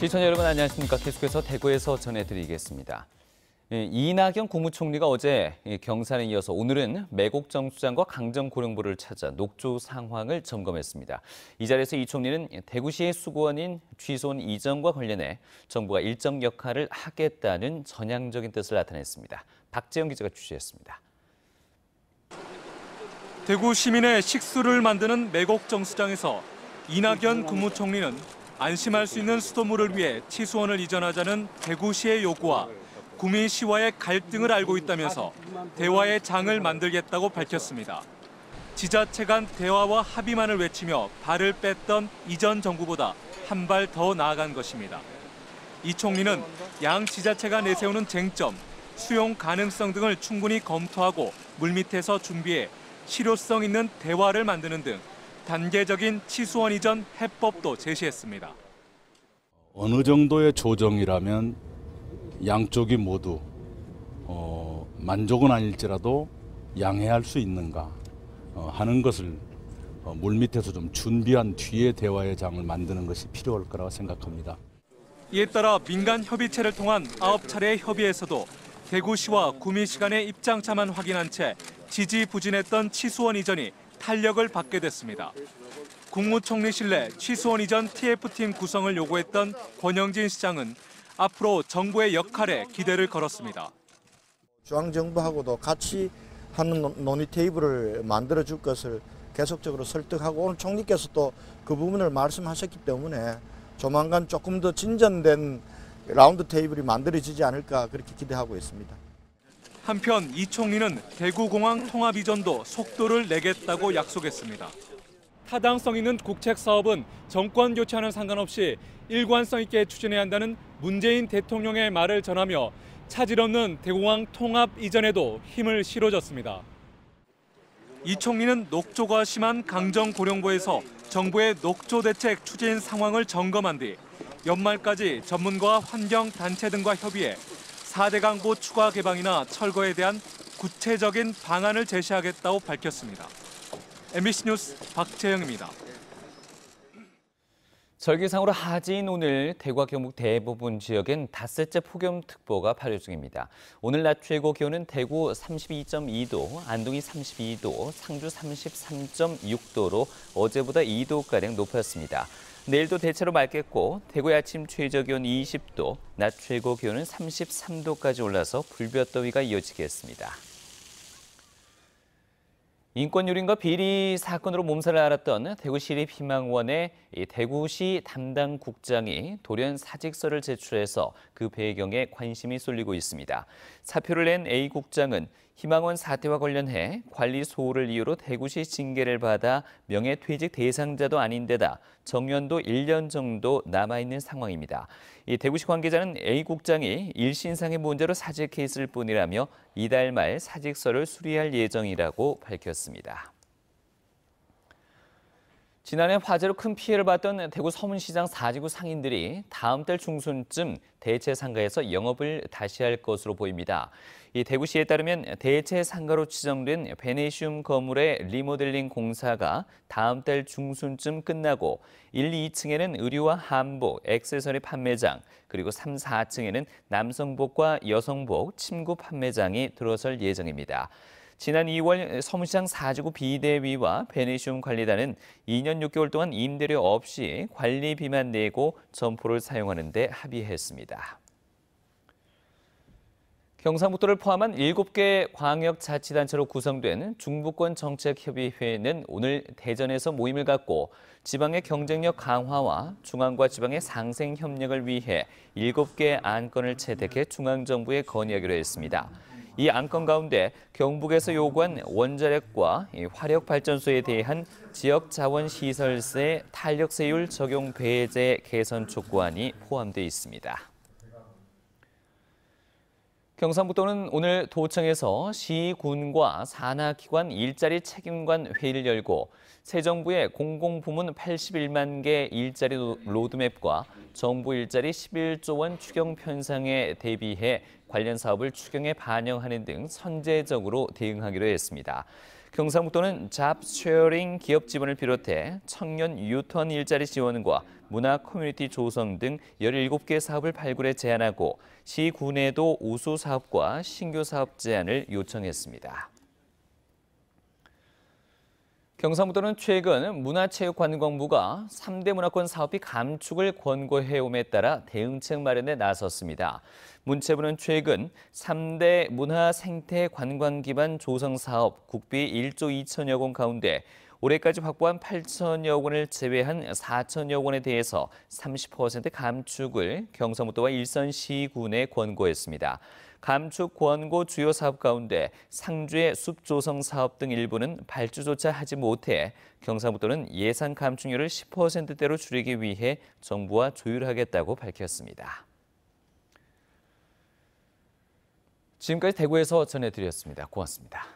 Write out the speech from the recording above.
시청자 여러분 안녕하십니까. 계속해서 대구에서 전해드리겠습니다. 이낙연 국무총리가 어제 경산에 이어서 오늘은 매곡정수장과 강정고령부를 찾아 녹조 상황을 점검했습니다. 이 자리에서 이 총리는 대구시의 수고원인 취소원 이전과 관련해 정부가 일정 역할을 하겠다는 전향적인 뜻을 나타냈습니다. 박재영 기자가 취재했습니다. 대구 시민의 식수를 만드는 매곡정수장에서 이낙연 국무총리는 안심할 수 있는 수돗물을 위해 치수원을 이전하자는 대구시의 요구와 구미시와의 갈등을 알고 있다면서 대화의 장을 만들겠다고 밝혔습니다. 지자체 간 대화와 합의만을 외치며 발을 뺐던 이전 정부보다 한 발 더 나아간 것입니다. 이 총리는 양 지자체가 내세우는 쟁점, 수용 가능성 등을 충분히 검토하고 물밑에서 준비해 실효성 있는 대화를 만드는 등 단계적인 치수원 이전 해법도 제시했습니다. 어느 정도의 조정이라면 양쪽이 모두 만족은 아닐지라도 양해할 수 있는가 하는 것을 물밑에서 좀 준비한 뒤에 대화의 장을 만드는 것이 필요할 거라고 생각합니다. 이에 따라 민간 협의체를 통한 9차례의 협의에서도 대구시와 구미시 간의 입장차만 확인한 채 지지부진했던 치수원 이전이 탄력을 받게 됐습니다. 국무총리실 내 치수원 이전 TF팀 구성을 요구했던 권영진 시장은 앞으로 정부의 역할에 기대를 걸었습니다. 중앙정부하고도 같이 하는 논의 테이블을 만들어줄 것을 계속적으로 설득하고 오늘 총리께서 또 그 부분을 말씀하셨기 때문에 조만간 조금 더 진전된 라운드 테이블이 만들어지지 않을까 그렇게 기대하고 있습니다. 한편 이 총리는 대구공항 통합 이전도 속도를 내겠다고 약속했습니다. 타당성 있는 국책 사업은 정권 교체와는 상관없이 일관성 있게 추진해야 한다는 문재인 대통령의 말을 전하며 차질 없는 대구공항 통합 이전에도 힘을 실어줬습니다. 이 총리는 녹조가 심한 강정고령부에서 정부의 녹조 대책 추진 상황을 점검한 뒤 연말까지 전문가와 환경단체 등과 협의해 4대 강보 추가 개방이나 철거에 대한 구체적인 방안을 제시하겠다고 밝혔습니다. MBC 뉴스 박재영입니다. 절기상으로 하지인 오늘 대구와 경북 대부분 지역엔 닷새째 폭염특보가 발효 중입니다. 오늘 낮 최고 기온은 대구 32.2도, 안동이 32도, 상주 33.6도로 어제보다 2도가량 높았습니다. 내일도 대체로 맑겠고 대구의 아침 최저 기온 20도, 낮 최고 기온은 33도까지 올라서 불볕더위가 이어지겠습니다. 인권유린과 비리 사건으로 몸살을 앓았던 대구시립희망원의 대구시 담당 국장이 돌연 사직서를 제출해서 그 배경에 관심이 쏠리고 있습니다. 사표를 낸 A 국장은 희망원 사태와 관련해 관리 소홀을 이유로 대구시 징계를 받아 명예퇴직 대상자도 아닌 데다 정년도 1년 정도 남아있는 상황입니다. 이 대구시 관계자는 A 국장이 일신상의 문제로 사직했을 뿐이라며 이달 말 사직서를 수리할 예정이라고 밝혔습니다. 지난해 화재로 큰 피해를 봤던 대구 서문시장 4지구 상인들이 다음 달 중순쯤 대체 상가에서 영업을 다시 할 것으로 보입니다. 이 대구시에 따르면 대체 상가로 지정된 베네시움 건물의 리모델링 공사가 다음 달 중순쯤 끝나고 1, 2층에는 의류와 한복, 액세서리 판매장, 그리고 3, 4층에는 남성복과 여성복, 침구 판매장이 들어설 예정입니다. 지난 2월 서문시장 4지구 비대위와 베네시움 관리단은 2년 6개월 동안 임대료 없이 관리비만 내고 점포를 사용하는 데 합의했습니다. 경상북도를 포함한 7개 광역자치단체로 구성된 중부권정책협의회는 오늘 대전에서 모임을 갖고 지방의 경쟁력 강화와 중앙과 지방의 상생 협력을 위해 7개 안건을 채택해 중앙정부에 건의하기로 했습니다. 이 안건 가운데 경북에서 요구한 원자력과 화력발전소에 대한 지역자원시설세 탄력세율 적용 배제 개선 촉구안이 포함되어 있습니다. 경상북도는 오늘 도청에서 시, 군과 산하기관 일자리 책임관 회의를 열고 새 정부의 공공부문 81만 개 일자리 로드맵과 정부 일자리 11조 원 추경 편성에 대비해 관련 사업을 추경에 반영하는 등 선제적으로 대응하기로 했습니다. 경상북도는 잡쉐어링 기업 지원을 비롯해 청년 유턴 일자리 지원과 문화 커뮤니티 조성 등 17개 사업을 발굴해 제안하고 시군에도 우수 사업과 신규 사업 제안을 요청했습니다. 경상북도는 최근 문화체육관광부가 3대 문화권 사업비 감축을 권고해옴에 따라 대응책 마련에 나섰습니다. 문체부는 최근 3대 문화생태관광 기반 조성 사업 국비 1조 2천여 원 가운데 올해까지 확보한 8천여 원을 제외한 4천여 원에 대해서 30% 감축을 경상북도와 일선시군에 권고했습니다. 감축 권고 주요 사업 가운데 상주의 숲 조성 사업 등 일부는 발주조차 하지 못해 경상북도는 예산 감축률을 10%대로 줄이기 위해 정부와 조율하겠다고 밝혔습니다. 지금까지 대구에서 전해드렸습니다. 고맙습니다.